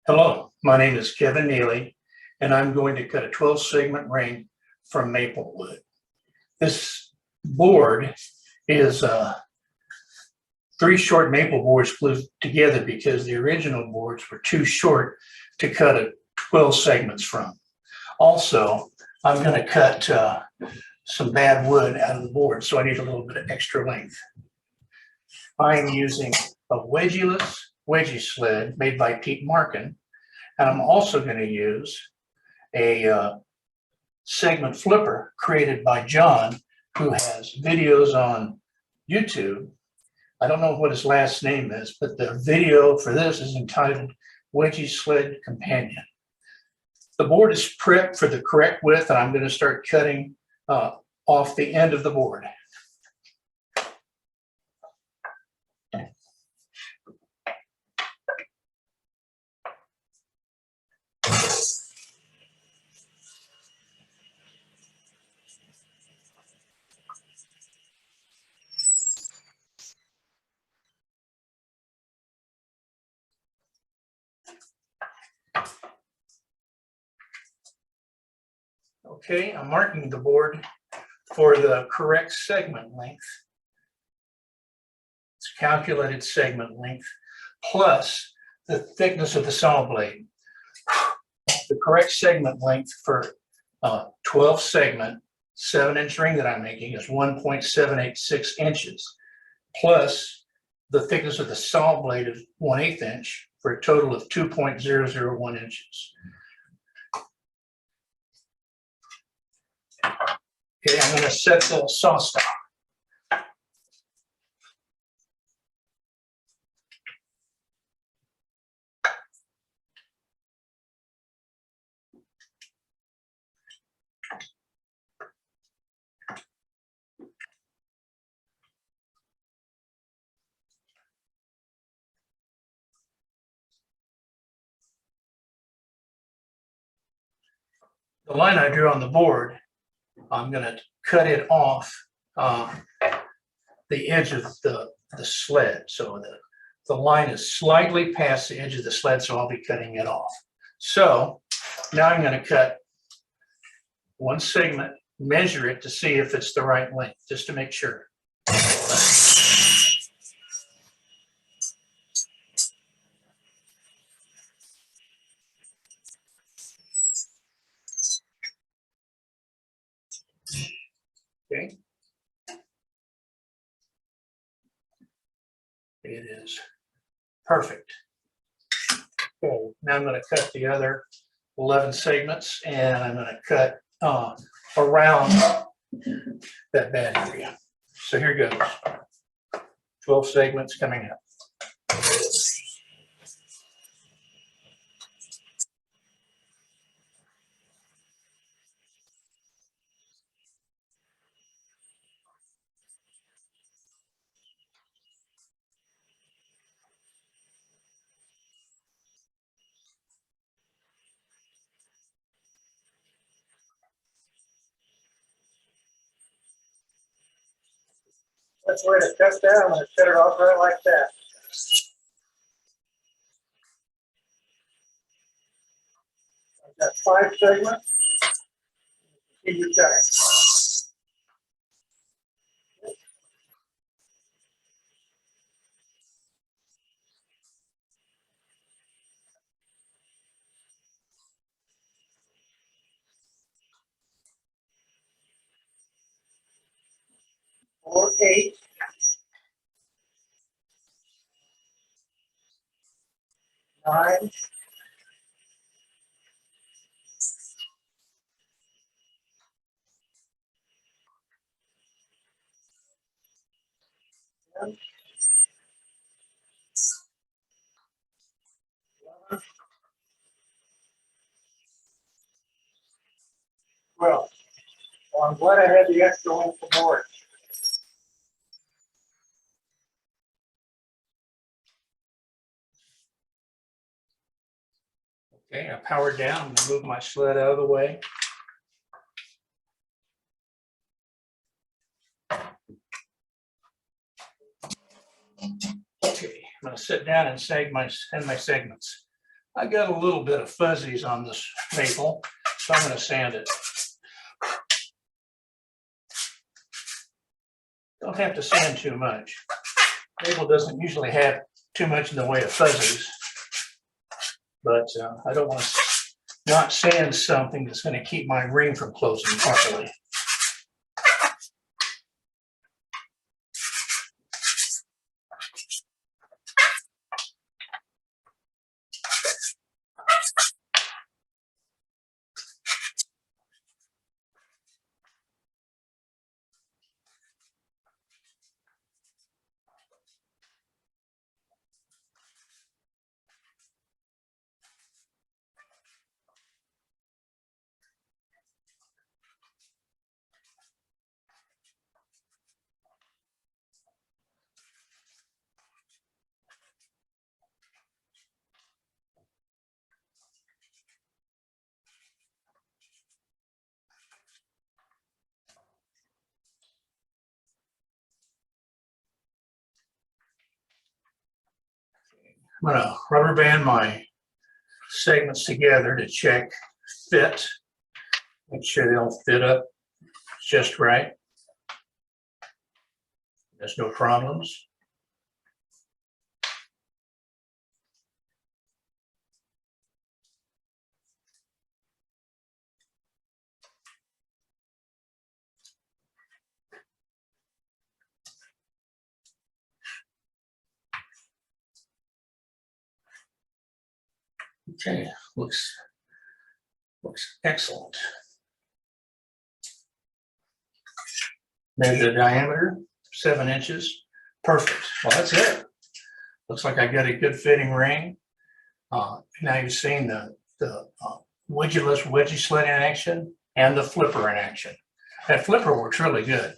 Hello, my name is Kevin Neelley, and I'm going to cut a 12-segment ring from maple wood. This board is 3 short maple boards glued together because the original boards were too short to cut a 12 segments from. Also, I'm going to cut some bad wood out of the board, so I need a little bit of extra length. I'm using a Wedgie-Less Wedgie Sled made by Pete Marken, and I'm also going to use a segment flipper created by John, who has videos on YouTube. I don't know what his last name is, but the video for this is entitled Wedgie Sled Companion. The board is prepped for the correct width, and I'm going to start cutting off the end of the board. Okay, I'm marking the board for the correct segment length. It's calculated segment length plus the thickness of the saw blade. The correct segment length for 12 segment 7-inch ring that I'm making is 1.786 inches, plus the thickness of the saw blade of 1/8 inch for a total of 2.001 inches. Okay, I'm going to set the saw stop. The line I drew on the board, I'm going to cut it off the edge of the sled. So the line is slightly past the edge of the sled, so I'll be cutting it off. So now I'm going to cut one segment, measure it to see if it's the right length, just to make sure. Okay. It is perfect. Okay, now I'm going to cut the other 11 segments, and I'm going to cut around that bad area. So here goes. 12 segments coming up. That's where it cuts down. I'm going to cut it off right like that. I've got 5 segments. Continue cutting. Or 8. 9. 10. 11. 12. Well, I'm glad I had the extra length of board. Okay, I powered down. I'm going to move my sled out of the way. Okay, I'm going to sit down and seg my segments. I got a little bit of fuzzies on this maple, so I'm going to sand it. Don't have to sand too much. Maple doesn't usually have too much in the way of fuzzies, but I don't want to not sand something that's going to keep my ring from closing properly. I'm going to rubber band my segments together to check fit. Make sure they don't fit up just right. There's no problems. Okay, looks excellent. Measure the diameter, 7 inches. Perfect. Well, that's it. Looks like I got a good fitting ring. Now you've seen the Wedgie-Less Wedgie Sled in action and the flipper in action. That flipper works really good.